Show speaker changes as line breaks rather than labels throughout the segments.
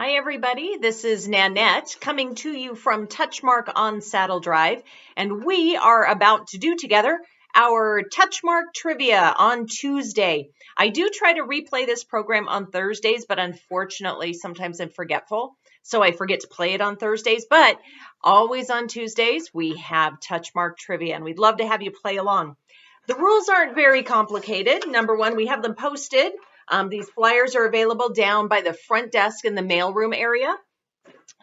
Hi, everybody. This is Nanette coming to you from Touchmark on Saddle Drive, and we are about to do together our Touchmark Trivia on Tuesday. I do try to replay this program on Thursdays, but unfortunately, sometimes I'm forgetful, so I forget to play it on Thursdays. But always on Tuesdays, we have Touchmark Trivia, and we'd love to have you play along. The rules aren't very complicated. Number one, we have them posted. These flyers are available down by the front desk in the mailroom area.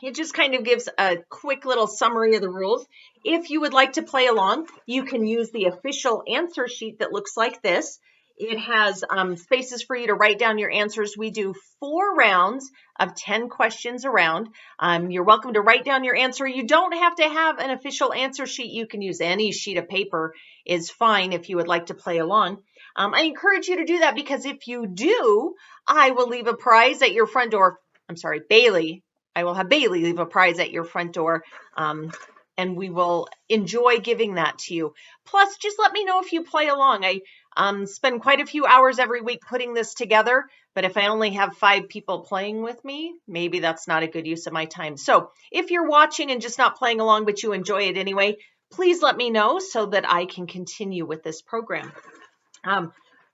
It just kind of gives a quick little summary of the rules. If you would like to play along, you can use the official answer sheet that looks like this. It has spaces for you to write down your answers. We do 4 rounds of 10 questions around. You're welcome to write down your answer. You don't have to have an official answer sheet. You can use any sheet of paper is fine if you would like to play along. I encourage you to do that because if you do, I will leave a prize at your front door. I'm sorry, Bailey. I will have Bailey leave a prize at your front door, and we will enjoy giving that to you. Plus, just let me know if you play along. I spend quite a few hours every week putting this together, but if I only have 5 people playing with me, maybe that's not a good use of my time. So if you're watching and just not playing along, but you enjoy it anyway, please let me know so that I can continue with this program.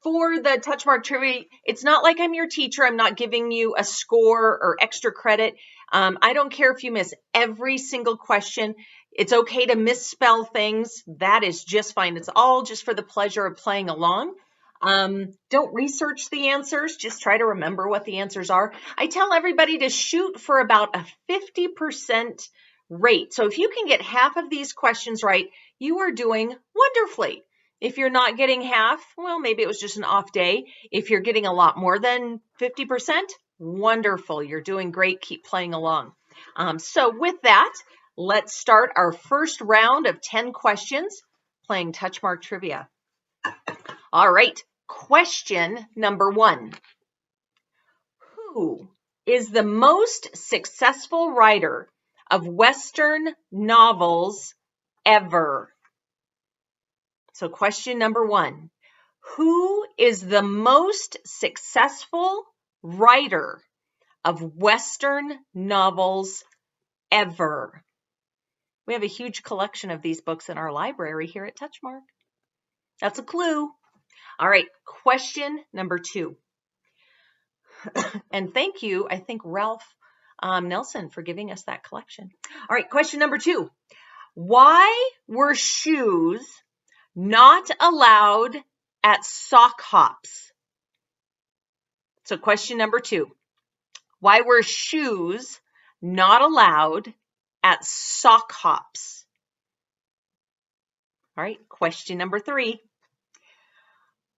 For the Touchmark Trivia, it's not like I'm your teacher. I'm not giving you a score or extra credit. I don't care if you miss every single question. It's okay to misspell things. That is just fine. It's all just for the pleasure of playing along. Don't research the answers. Just try to remember what the answers are. I tell everybody to shoot for about a 50% rate. So if you can get half of these questions right, you are doing wonderfully. If you're not getting half, well, maybe it was just an off day. If you're getting a lot more than 50%, wonderful. You're doing great. Keep playing along. So with that, let's start our first round of 10 questions playing Touchmark Trivia. All right, question number 1. Who is the most successful writer of Western novels ever? So question number 1, who is the most successful writer of Western novels ever? We have a huge collection of these books in our library here at Touchmark. That's a clue. All right, question number 2. And thank you, I think, Ralph Nelson for giving us that collection. All right, question number 2. Why were shoes not allowed at sock hops? So question number 2, why were shoes not allowed at sock hops? All right, question number 3,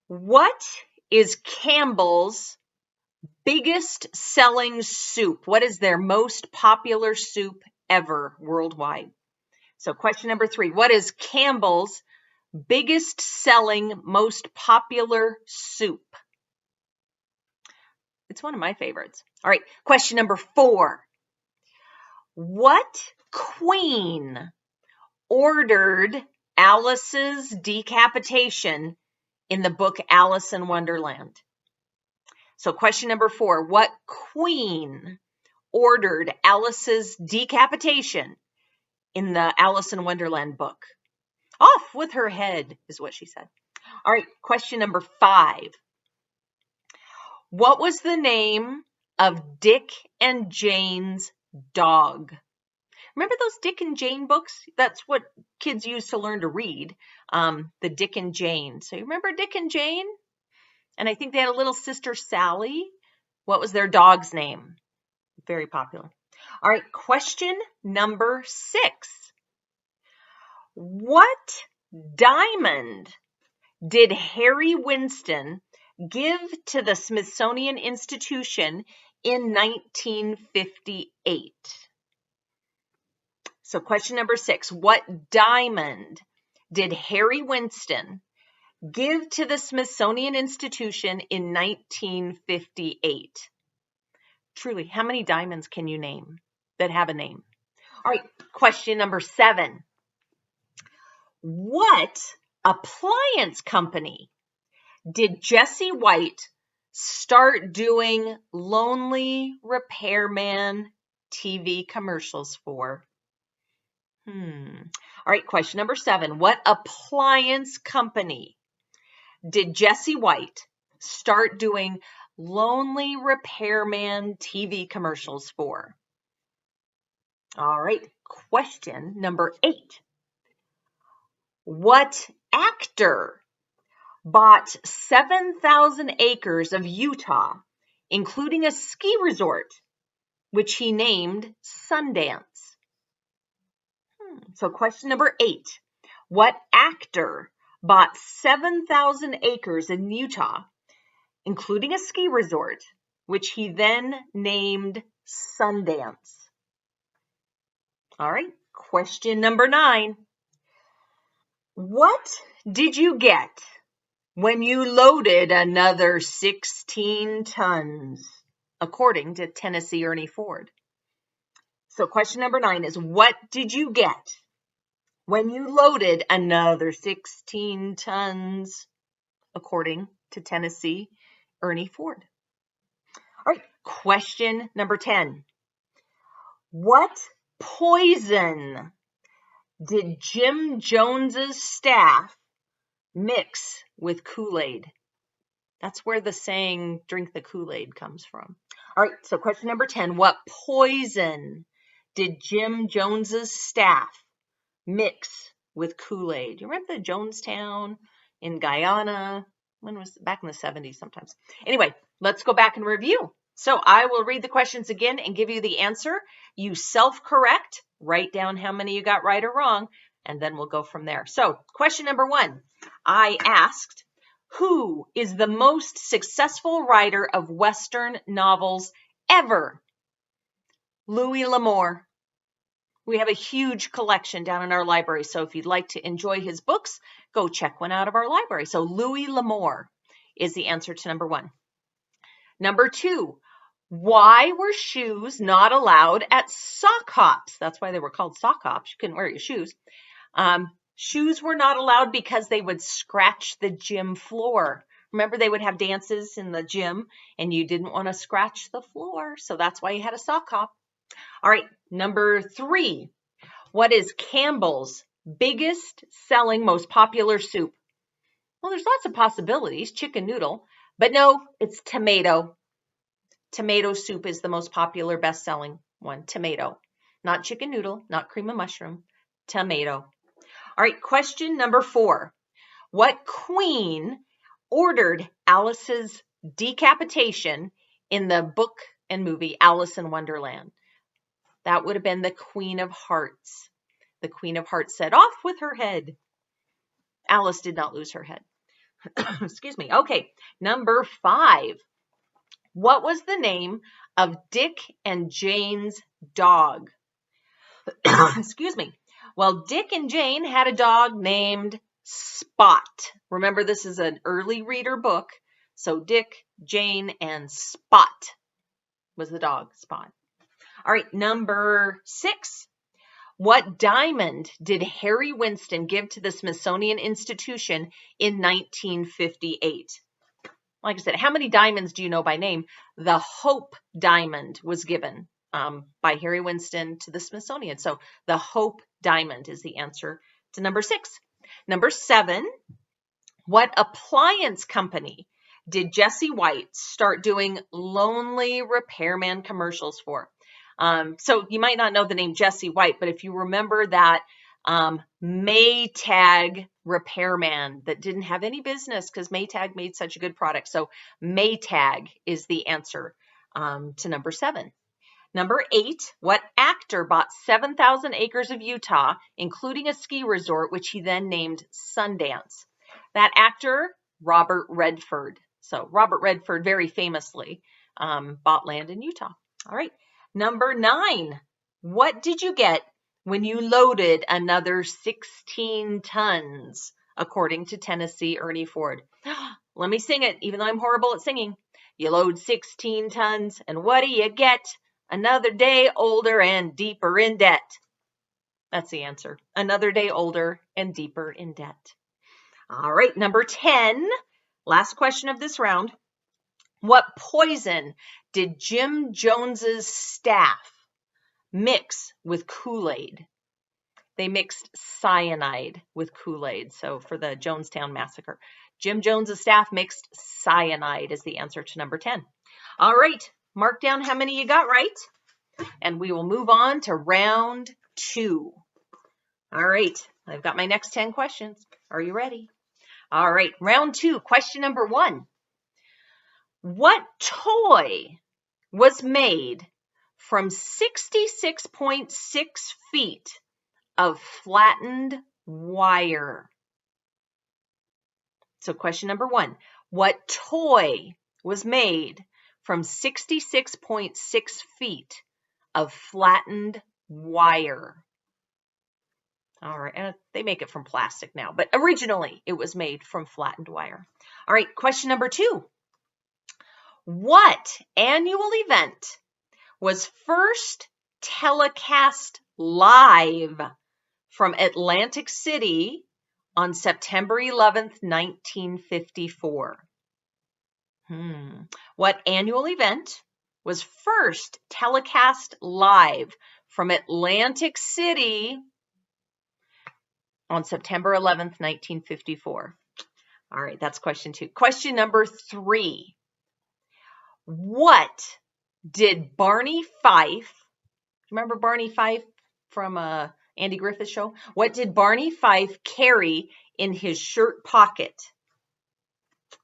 what is Campbell's biggest selling soup? What is their most popular soup ever worldwide? So question number 3, what is Campbell's biggest selling, most popular soup? It's one of my favorites. All right, question number 4. What queen ordered Alice's decapitation in the book Alice in Wonderland? So question number 4, what queen ordered Alice's decapitation in the Alice in Wonderland book? Off with her head is what she said. All right, question number 5. What was the name of Dick and Jane's dog? Remember those Dick and Jane books? That's what kids used to learn to read, the Dick and Jane. So you remember Dick and Jane? And I think they had a little sister, Sally. What was their dog's name? Very popular. All right, question number 6. What diamond did Harry Winston give to the Smithsonian Institution in 1958? So question number 6, what diamond did Harry Winston give to the Smithsonian Institution in 1958? Truly, how many diamonds can you name that have a name? All right, question number 7. What appliance company did Jesse White start doing lonely repairman TV commercials for? All right, question number 7. What appliance company did Jesse White start doing lonely repairman TV commercials for? All right, question number 8. What actor bought 7,000 acres of Utah, including a ski resort, which he named Sundance? So question number 8. What actor bought 7,000 acres in Utah, including a ski resort, which he then named Sundance? All right, question number 9. What did you get when you loaded another 16 tons, according to Tennessee Ernie Ford? So question number 9 is, what did you get when you loaded another 16 tons, according to Tennessee Ernie Ford? All right, question number 10. What poison did Jim Jones's staff mix with Kool-Aid? That's where the saying, drink the Kool-Aid, comes from. All right, so question number 10. What poison did Jim Jones's staff mix with Kool-Aid? You remember the Jonestown in Guyana? When was it? Back in the 70s sometimes. Anyway, let's go back and review. So I will read the questions again and give you the answer. You self-correct, write down how many you got right or wrong, and then we'll go from there. So question number 1, I asked, who is the most successful writer of Western novels ever? Louis L'Amour. We have a huge collection down in our library, so if you'd like to enjoy his books, go check one out of our library. So Louis L'Amour is the answer to number 1. Number 2, why were shoes not allowed at sock hops? That's why they were called sock hops. You couldn't wear your shoes. Shoes were not allowed because they would scratch the gym floor. Remember, they would have dances in the gym, and you didn't want to scratch the floor, so that's why you had a sock hop. All right, number 3. What is Campbell's biggest selling, most popular soup? Well, there's lots of possibilities. Chicken noodle, but no, it's tomato. Tomato soup is the most popular, best-selling one. Tomato, not chicken noodle, not cream of mushroom. Tomato. All right, question number 4. What queen ordered Alice's decapitation in the book and movie Alice in Wonderland? That would have been the Queen of Hearts. The Queen of Hearts said, off with her head. Alice did not lose her head. Excuse me. Okay, number 5. What was the name of Dick and Jane's dog? Excuse me. Well, Dick and Jane had a dog named Spot. Remember, this is an early reader book. So Dick, Jane, and Spot was the dog, Spot. All right, number 6. What diamond did Harry Winston give to the Smithsonian Institution in 1958? Like I said, how many diamonds do you know by name? The Hope Diamond was given by Harry Winston to the Smithsonian. So the Hope Diamond is the answer to number 6. Number 7, what appliance company did Jesse White start doing lonely repairman commercials for? So you might not know the name Jesse White, but if you remember that Maytag repairman that didn't have any business because Maytag made such a good product. So Maytag is the answer to number 7. Number 8, what actor bought 7,000 acres of Utah, including a ski resort, which he then named Sundance? That actor, Robert Redford. So Robert Redford very famously bought land in Utah. All right. Number 9, what did you get when you loaded another 16 tons, according to Tennessee Ernie Ford? Let me sing it, even though I'm horrible at singing. You load 16 tons, and what do you get? Another day older and deeper in debt. That's the answer. Another day older and deeper in debt. All right, number 10, last question of this round. What poison did Jim Jones's staff mix with Kool-Aid? They mixed cyanide with Kool-Aid. So for the Jonestown Massacre, Jim Jones's staff mixed cyanide is the answer to number 10. All right, mark down how many you got right, and we will move on to round 2. All right, I've got my next 10 questions. Are you ready? All right, round 2, question number 1. What toy was made from 66.6 feet of flattened wire? So question number 1, what toy was made from 66.6 feet of flattened wire? All right, and they make it from plastic now, but originally it was made from flattened wire. All right, question number 2. What annual event was first telecast live from Atlantic City on September 11th, 1954? What annual event was first telecast live from Atlantic City on September 11th, 1954? All right, that's question 2. Question number 3. What did Barney Fife, remember Barney Fife from Andy Griffith Show? What did Barney Fife carry in his shirt pocket?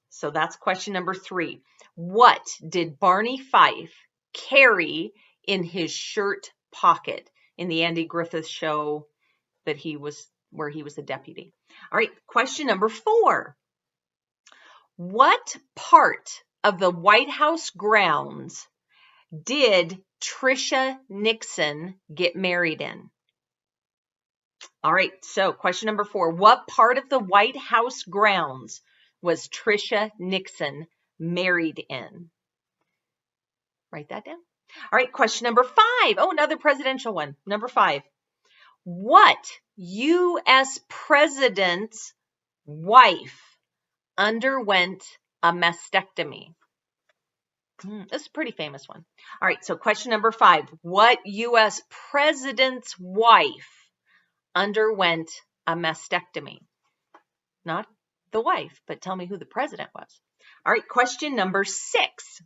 So that's question number 3. What did Barney Fife carry in his shirt pocket in the Andy Griffith Show that where he was a deputy? All right, question number 4. What part of the White House grounds did Tricia Nixon get married in? All right, so question number 4. What part of the White House grounds was Tricia Nixon married in? Write that down. All right, question number 5. Oh, another presidential one. Number 5. What U.S. president's wife underwent a mastectomy? This is a pretty famous one. All right, so question number 5. What U.S. president's wife underwent a mastectomy? Not the wife, but tell me who the president was. All right, question number 6.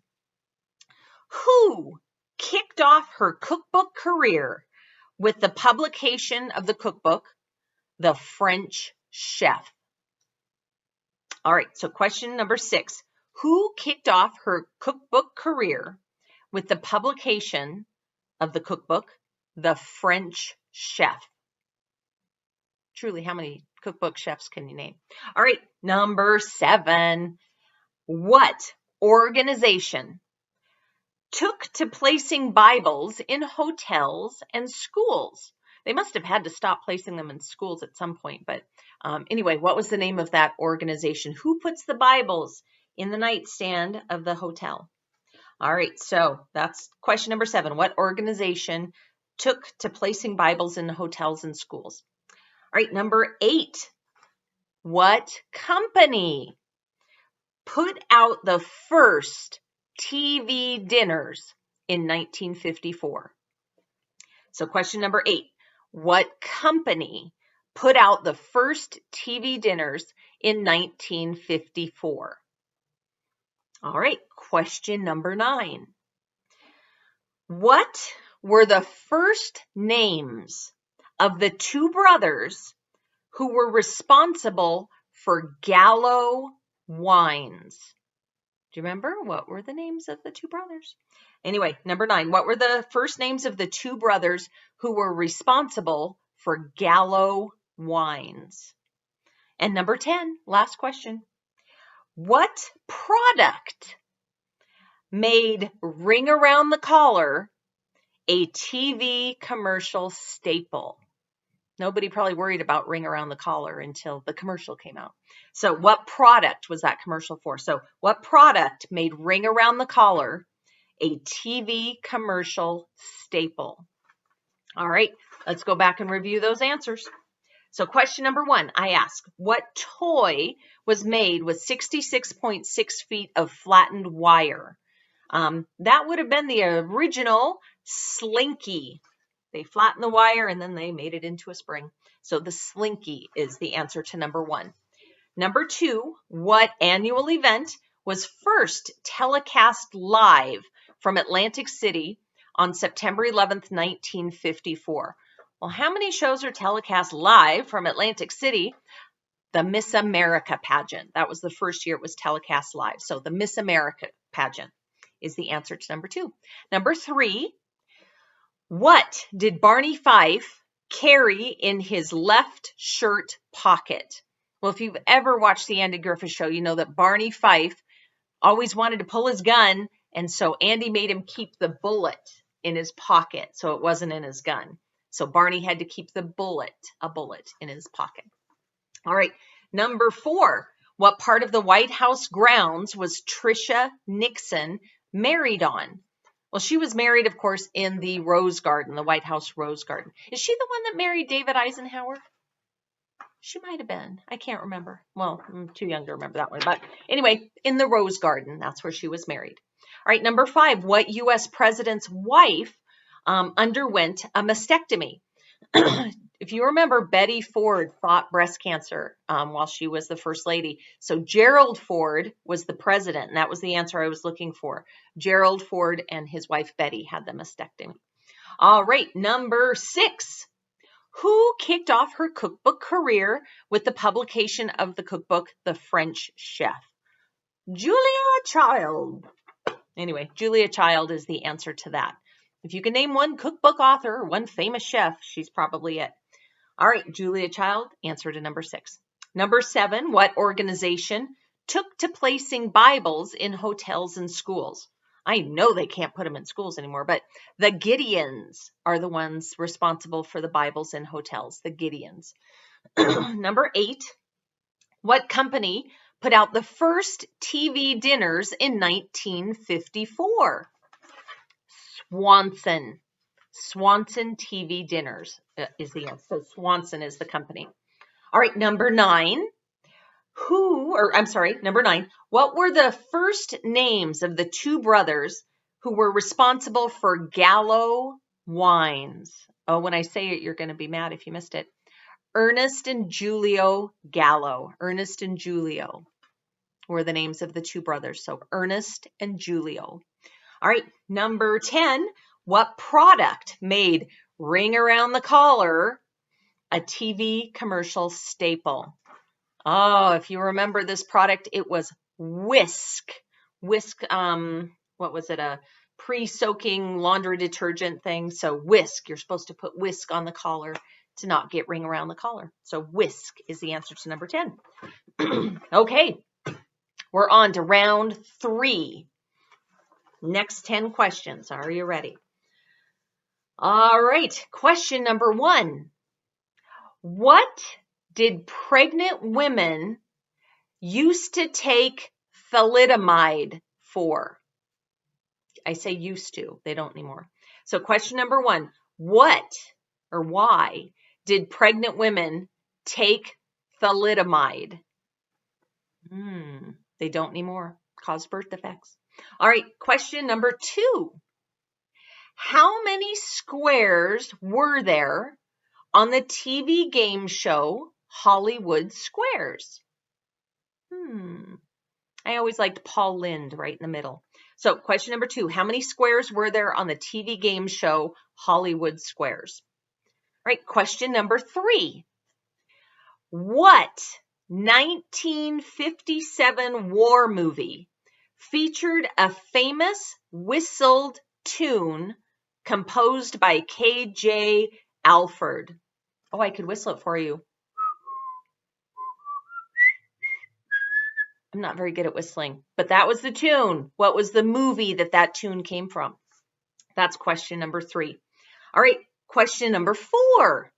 Who kicked off her cookbook career with the publication of the cookbook, The French Chef? All right, so question number 6. Who kicked off her cookbook career with the publication of the cookbook, The French Chef? Truly, how many cookbook chefs can you name? All right, number 7. What organization took to placing Bibles in hotels and schools? They must have had to stop placing them in schools at some point, but anyway, what was the name of that organization? Who puts the Bibles in the nightstand of the hotel? All right, so that's question number 7. What organization took to placing Bibles in hotels and schools? All right, number 8. What company put out the first TV dinners in 1954? So question number 8. What company put out the first TV dinners in 1954? All right, question number 9. What were the first names of the 2 brothers who were responsible for Gallo wines? Do you remember? What were the names of the 2 brothers? Anyway, number 9. What were the first names of the 2 brothers who were responsible for Gallo wines? And number 10, last question. What product made Ring Around the Collar a TV commercial staple? Nobody probably worried about Ring Around the Collar until the commercial came out. So what product was that commercial for? So what product made Ring Around the Collar a TV commercial staple? All right, let's go back and review those answers. So question number 1, I ask, what toy was made with 66.6 feet of flattened wire? That would have been the original Slinky. They flattened the wire and then they made it into a spring. So the Slinky is the answer to number 1. Number 2, what annual event was first telecast live from Atlantic City on September 11th, 1954? Well, how many shows are telecast live from Atlantic City? The Miss America pageant. That was the first year it was telecast live. So the Miss America pageant is the answer to number 2. Number 3, what did Barney Fife carry in his left shirt pocket? Well, if you've ever watched the Andy Griffith Show, you know that Barney Fife always wanted to pull his gun, and so Andy made him keep the bullet in his pocket, so it wasn't in his gun. So Barney had to keep a bullet in his pocket. All right, number 4, what part of the White House grounds was Tricia Nixon married on? Well, she was married, of course, in the Rose Garden, the White House Rose Garden. Is she the one that married David Eisenhower? She might have been. I can't remember. Well, I'm too young to remember that one. But anyway, in the Rose Garden, that's where she was married. All right, number 5, what U.S. president's wife underwent a mastectomy? If you remember, Betty Ford fought breast cancer while she was the first lady. So Gerald Ford was the president, and that was the answer I was looking for. Gerald Ford and his wife Betty had the mastectomy. All right, number 6. Who kicked off her cookbook career with the publication of the cookbook, The French Chef? Julia Child. Anyway, Julia Child is the answer to that. If you can name one cookbook author or one famous chef, she's probably it. All right, Julia Child, answer to number 6. Number 7, what organization took to placing Bibles in hotels and schools? I know they can't put them in schools anymore, but the Gideons are the ones responsible for the Bibles in hotels, the Gideons. Number 8, what company put out the first TV dinners in 1954? Swanson. Swanson TV Dinners is the answer. So Swanson is the company. All right, number 9. Number 9. What were the first names of the 2 brothers who were responsible for Gallo wines? Oh, when I say it, you're going to be mad if you missed it. Ernest and Julio Gallo. Ernest and Julio were the names of the 2 brothers. So Ernest and Julio. All right, number 10. What product made Ring Around the Collar a TV commercial staple? Oh, if you remember this product, it was Whisk. Whisk, what was it? A pre-soaking laundry detergent thing. So Whisk, you're supposed to put Whisk on the collar to not get ring around the collar. So Whisk is the answer to number 10. Okay, we're on to round 3. Next 10 questions. Are you ready? All right, question number 1. What did pregnant women used to take thalidomide for? I say used to, they don't anymore. So question number 1, what or why did pregnant women take thalidomide? They don't anymore. Cause birth defects. All right, question number 2. How many squares were there on the TV game show Hollywood Squares? I always liked Paul Lynde right in the middle. So question number 2, how many squares were there on the TV game show Hollywood Squares? All right, question number 3. What 1957 war movie featured a famous whistled tune composed by K.J. Alford? Oh, I could whistle it for you. I'm not very good at whistling, but that was the tune. What was the movie that tune came from? That's question number 3. All right, question number 4.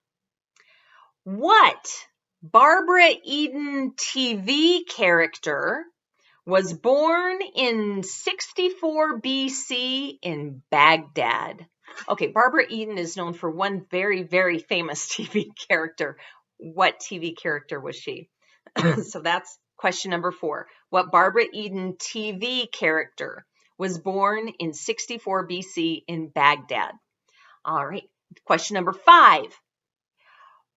What Barbara Eden TV character was born in 64 BC in Baghdad? Okay, Barbara Eden is known for one very, very famous TV character. What TV character was she? So that's question number 4. What Barbara Eden TV character was born in 64 BC in Baghdad? All right. Question number 5.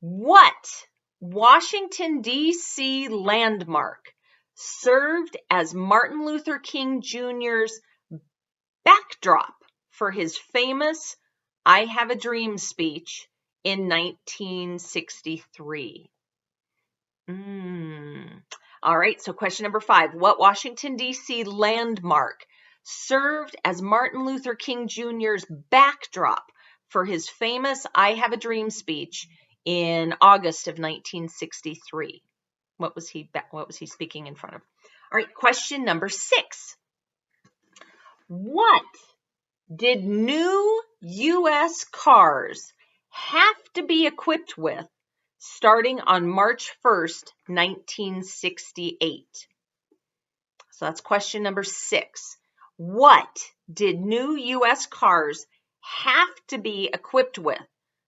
What Washington, D.C. landmark served as Martin Luther King Jr.'s backdrop for his famous I Have a Dream speech in 1963? All right, so question number 5. What Washington, D.C. landmark served as Martin Luther King Jr.'s backdrop for his famous I Have a Dream speech in August of 1963? What was he speaking in front of? All right, question number 6. What did new U.S. cars have to be equipped with starting on March 1st, 1968? So that's question number 6. What did new U.S. cars have to be equipped with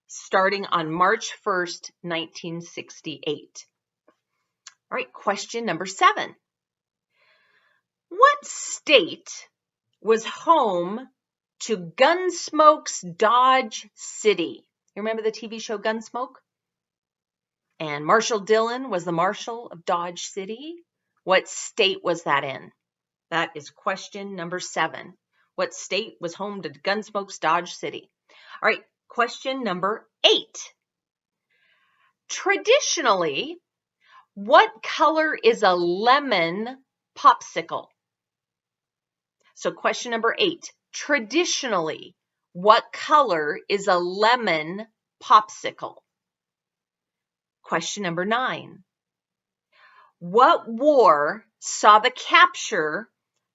starting on March 1st, 1968? All right, question number 7. What state was home to Gunsmoke's Dodge City? You remember the TV show Gunsmoke? And Marshall Dillon was the Marshal of Dodge City. What state was that in? That is question number 7. What state was home to Gunsmoke's Dodge City? All right, question number 8. Traditionally, what color is a lemon popsicle? So question number 8. Traditionally, what color is a lemon popsicle? Question number 9. What war saw the capture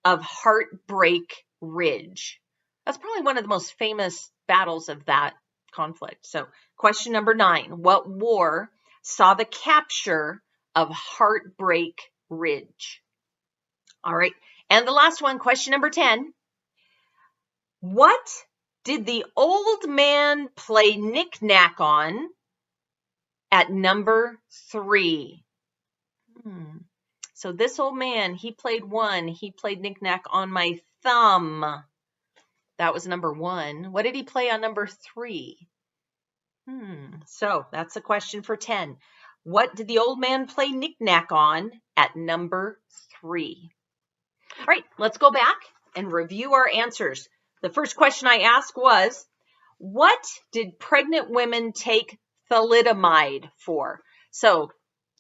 of Heartbreak Ridge? That's probably one of the most famous battles of that conflict. So question number 9. What war saw the capture of Heartbreak Ridge? All right. And the last one, question number 10. What did the old man play knick-knack on at number 3? So this old man, he played knick-knack on my thumb. That was number 1. What did he play on number 3? So that's a question for 10. What did the old man play knick-knack on at number 3? All right, let's go back and review our answers. The first question I asked was, what did pregnant women take thalidomide for? So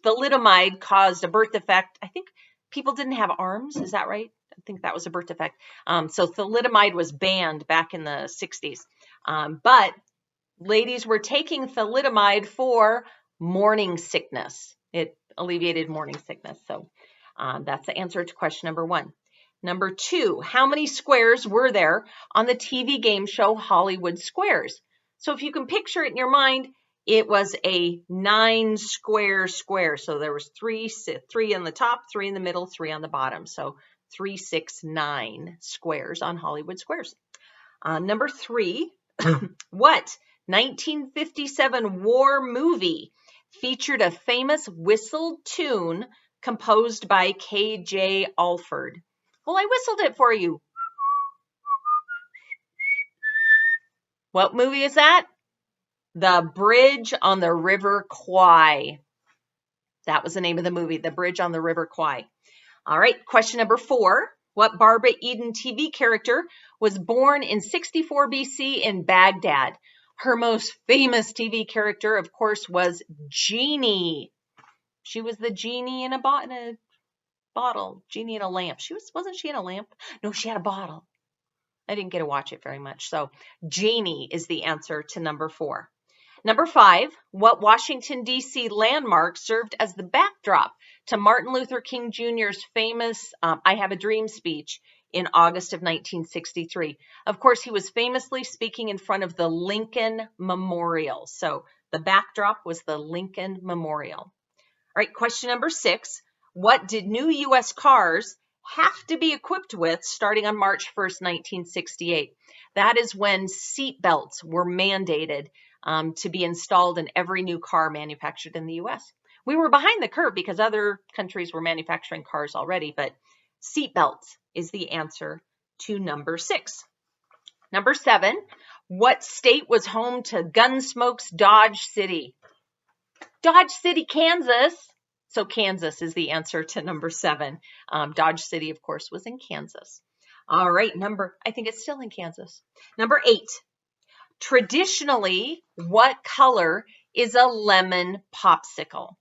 thalidomide caused a birth defect. I think people didn't have arms. Is that right? I think that was a birth defect. So thalidomide was banned back in the 60s. But ladies were taking thalidomide for morning sickness. It alleviated morning sickness. So that's the answer to question number 1. Number 2, how many squares were there on the TV game show Hollywood Squares? So if you can picture it in your mind, it was a 9 square. So there was 3 on the top, 3 in the middle, 3 on the bottom. So 3, 6, 9 squares on Hollywood Squares. Number 3, what 1957 war movie featured a famous whistled tune composed by K.J. Alford? Well, I whistled it for you. What movie is that? The Bridge on the River Kwai. That was the name of the movie, The Bridge on the River Kwai. All right, question number 4. What Barbara Eden TV character was born in 64 BC in Baghdad? Her most famous TV character, of course, was Jeannie. She was the genie in a bottle, genie in a lamp. Wasn't she in a lamp? No, she had a bottle. I didn't get to watch it very much. So Jeannie is the answer to number 4. Number 5, what Washington, D.C. landmark served as the backdrop to Martin Luther King Jr.'s famous I Have a Dream speech in August of 1963? Of course, he was famously speaking in front of the Lincoln Memorial. So the backdrop was the Lincoln Memorial. All right, question number 6. What did new U.S. cars have to be equipped with starting on March 1st, 1968? That is when seat belts were mandated to be installed in every new car manufactured in the U.S. We were behind the curve because other countries were manufacturing cars already, but seatbelts is the answer to number 6. Number 7, what state was home to Gunsmoke's Dodge City? Dodge City, Kansas. So Kansas is the answer to number 7. Dodge City, of course, was in Kansas. All right, I think it's still in Kansas. Number 8, traditionally, what color is a lemon popsicle?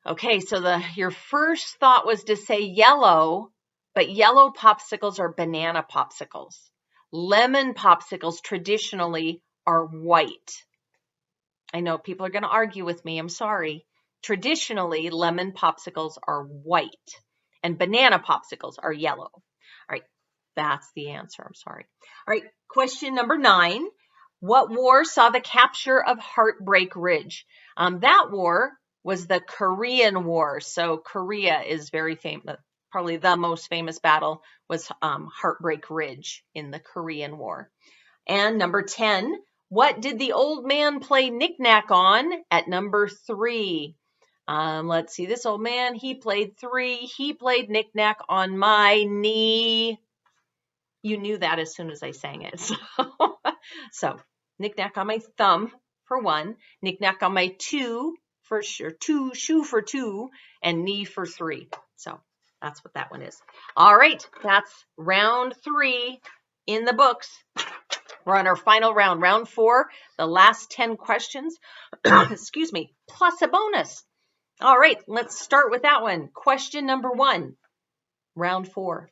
Okay, so your first thought was to say yellow, but yellow popsicles are banana popsicles. Lemon popsicles traditionally are white. I know people are going to argue with me. I'm sorry. Traditionally, lemon popsicles are white and banana popsicles are yellow. All right, that's the answer. I'm sorry. All right, question number 9. What war saw the capture of Heartbreak Ridge? That war was the Korean War. So Korea is very famous. Probably the most famous battle was Heartbreak Ridge in the Korean War. And number 10, what did the old man play knick-knack on at number 3? Let's see, this old man, he played 3. He played knick-knack on my knee. You knew that as soon as I sang it. So knick-knack on my thumb for 1, knick-knack on my 2 for sure, shoe for 2, and knee for 3. So that's what that one is. All right, that's round 3 in the books. We're on our final round, round 4, the last 10 questions, excuse me, plus a bonus. All right, let's start with that one. Question number 1, round 4.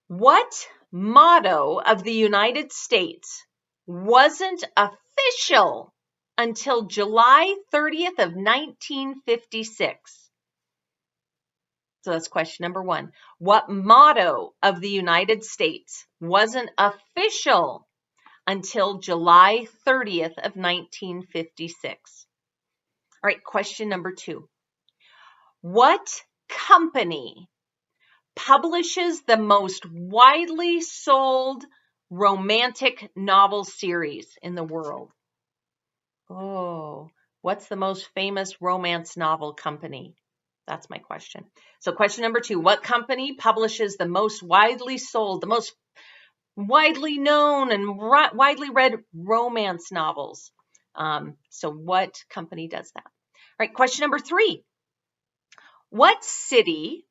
What motto of the United States wasn't official until July 30th of 1956? So that's question number 1. What motto of the United States wasn't official until July 30th of 1956? All right, question number 2. What company publishes the most widely sold romantic novel series in the world? Oh, what's the most famous romance novel company? That's my question. So question number 2, what company publishes the most widely sold, the most widely known and widely read romance novels? So what company does that? All right, question number 3. What city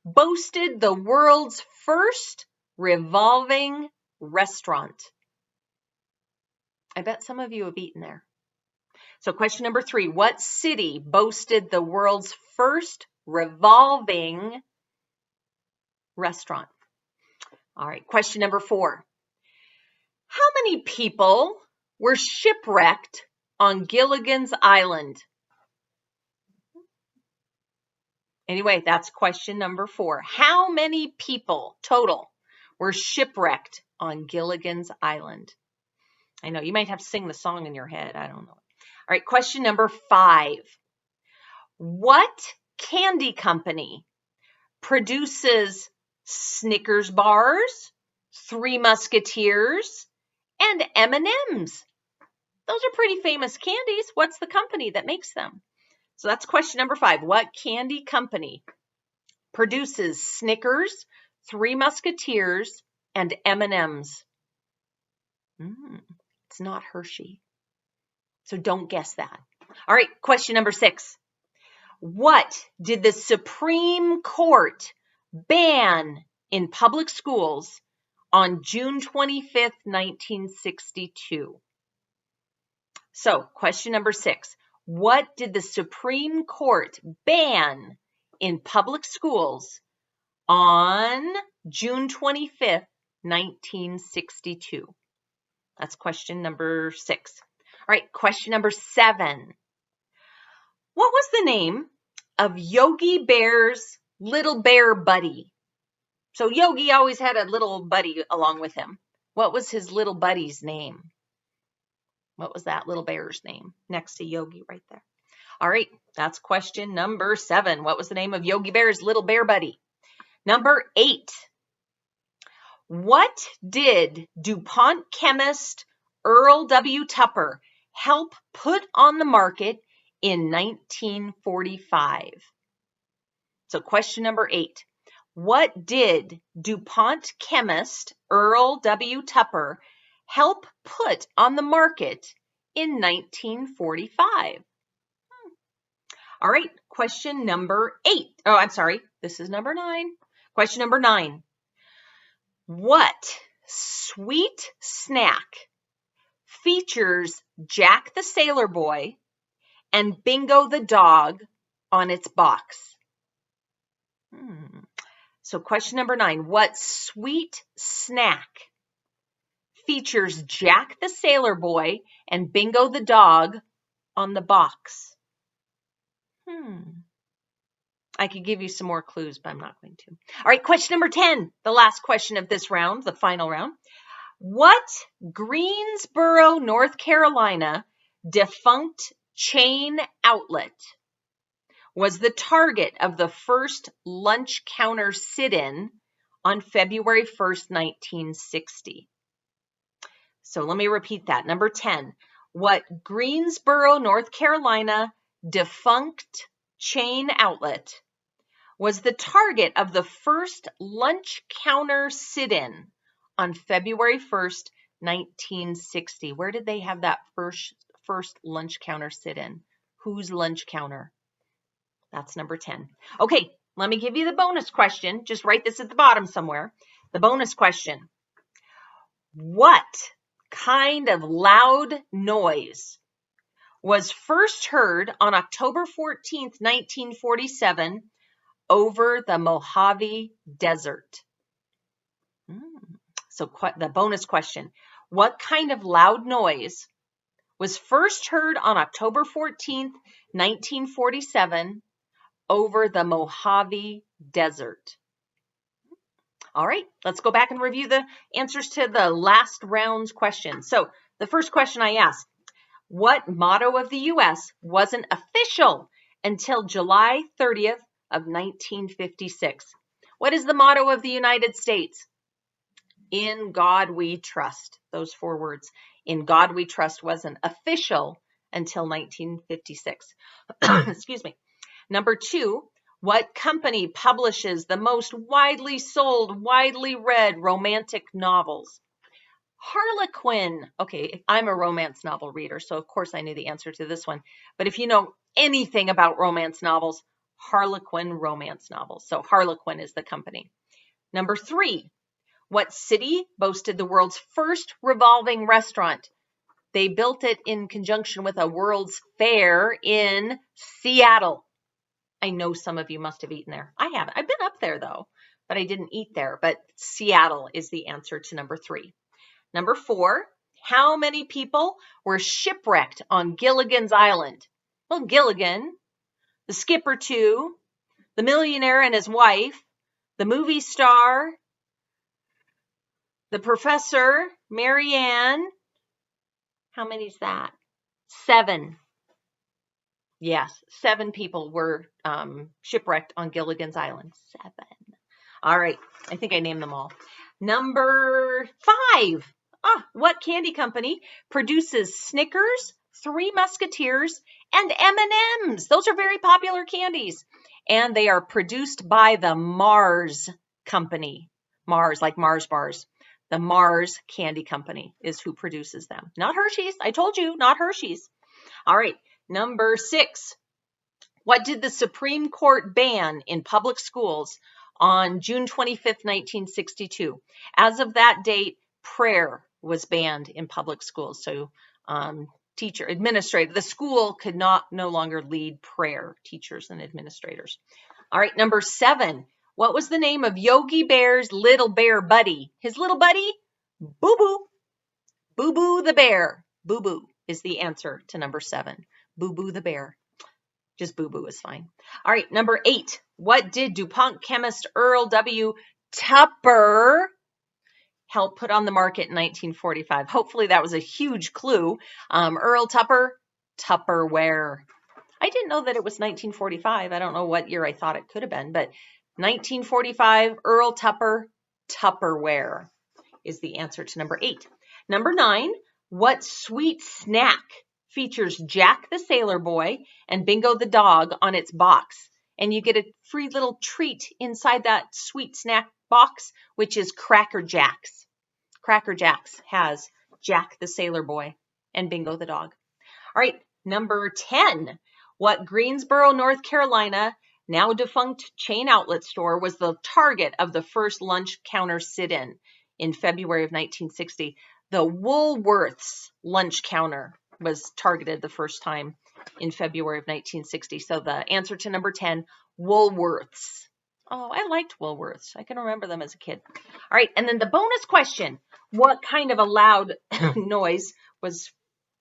boasted the world's first revolving restaurant? I bet some of you have eaten there. So question number 3, what city boasted the world's first revolving restaurant? All right, question number 4. How many people were shipwrecked on Gilligan's Island? Anyway, that's question number 4. How many people total were shipwrecked on Gilligan's Island? I know you might have to sing the song in your head. I don't know. All right, question number 5. What candy company produces Snickers bars, Three Musketeers, and M&Ms? Those are pretty famous candies. What's the company that makes them? So that's question number 5. What candy company produces Snickers, Three Musketeers, and M&Ms? It's not Hershey. So don't guess that. All right, question number 6. What did the Supreme Court ban in public schools on June 25th, 1962? So, question number 6. What did the Supreme Court ban in public schools on June 25th, 1962? That's question number 6. All right, question number 7. What was the name of Yogi Bear's little bear buddy? So Yogi always had a little buddy along with him. What was his little buddy's name? What was that little bear's name next to Yogi right there? All right, that's question number 7. What was the name of Yogi Bear's little bear buddy? Number 8. What did DuPont chemist Earl W. Tupper help put on the market in 1945? So question number 8. What did DuPont chemist Earl W. Tupper help put on the market in 1945? All right, question number 8. Oh, I'm sorry. This is number 9. Question number 9. What sweet snack features Jack the Sailor Boy and Bingo the dog on its box? So question number 9, what sweet snack features Jack the Sailor Boy and Bingo the dog on the box? I could give you some more clues, but I'm not going to. All right, question number 10, the last question of this round, the final round. What Greensboro, North Carolina defunct chain outlet was the target of the first lunch counter sit-in on February 1st, 1960? So let me repeat that. Number 10, what Greensboro, North Carolina defunct chain outlet was the target of the first lunch counter sit-in on February 1st, 1960? Where did they have that first lunch counter sit-in? Whose lunch counter? That's number 10. Okay, let me give you the bonus question. Just write this at the bottom somewhere. The bonus question. What kind of loud noise was first heard on October 14th, 1947 over the Mojave Desert? So the bonus question. What kind of loud noise was first heard on October 14th, 1947 over the Mojave Desert? All right, let's go back and review the answers to the last round's questions. So the first question I asked, what motto of the U.S. wasn't official until July 30th of 1956? What is the motto of the United States? In God we trust. Those 4 words. In God we trust wasn't official until 1956. Excuse me. Number 2, what company publishes the most widely sold, widely read romantic novels? Harlequin. Okay, I'm a romance novel reader, so of course I knew the answer to this one. But if you know anything about romance novels, Harlequin romance novels. So Harlequin is the company. Number 3, what city boasted the world's first revolving restaurant? They built it in conjunction with a World's Fair in Seattle. I know some of you must have eaten there. I haven't. I've been up there though, but I didn't eat there. But Seattle is the answer to number 3. Number 4, how many people were shipwrecked on Gilligan's Island? Well, Gilligan, the skipper too, the millionaire and his wife, the movie star, the professor, Marianne. How many is that? 7. Yes, 7 people were shipwrecked on Gilligan's Island. 7. All right, I think I named them all. Number 5. What candy company produces Snickers, Three Musketeers, and M&Ms? Those are very popular candies. And they are produced by the Mars Company. Mars, like Mars bars. The Mars Candy Company is who produces them. Not Hershey's. I told you, not Hershey's. All right. Number 6, what did the Supreme Court ban in public schools on June 25th, 1962? As of that date, prayer was banned in public schools. So administrator, the school could no longer lead prayer, teachers and administrators. All right, number 7, what was the name of Yogi Bear's little bear buddy? His little buddy? Boo Boo. Boo Boo the bear. Boo Boo is the answer to number 7. Boo Boo the bear. Just Boo Boo is fine. All right, number 8. What did DuPont chemist Earl W. Tupper help put on the market in 1945? Hopefully that was a huge clue. Earl Tupper, Tupperware. I didn't know that it was 1945. I don't know what year I thought it could have been, but 1945, Earl Tupper, Tupperware is the answer to number 8. Number 9, what sweet snack features Jack the Sailor Boy and Bingo the dog on its box. And you get a free little treat inside that sweet snack box, which is Cracker Jacks. Cracker Jacks has Jack the Sailor Boy and Bingo the dog. All right, number 10. What Greensboro, North Carolina, now defunct chain outlet store was the target of the first lunch counter sit-in in February of 1960? The Woolworths lunch counter was targeted the first time in February of 1960. So the answer to number 10, Woolworths. Oh, I liked Woolworths. I can remember them as a kid. All right, and then the bonus question. What kind of a loud noise was,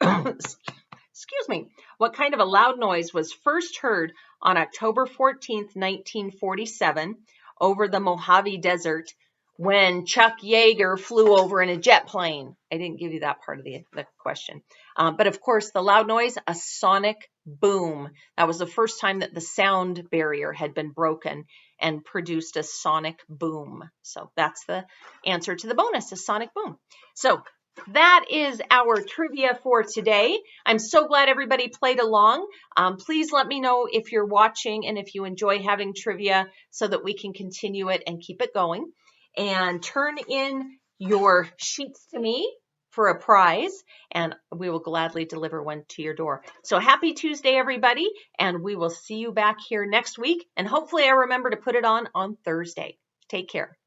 excuse me, what kind of a loud noise was first heard on October 14th, 1947 over the Mojave Desert when Chuck Yeager flew over in a jet plane? I didn't give you that part of the question. But of course, the loud noise, a sonic boom. That was the first time that the sound barrier had been broken and produced a sonic boom. So that's the answer to the bonus, a sonic boom. So that is our trivia for today. I'm so glad everybody played along. Please let me know if you're watching and if you enjoy having trivia so that we can continue it and keep it going. And turn in your sheets to me for a prize, and we will gladly deliver one to your door. So happy Tuesday, everybody, and we will see you back here next week. And hopefully I remember to put it on Thursday. Take care.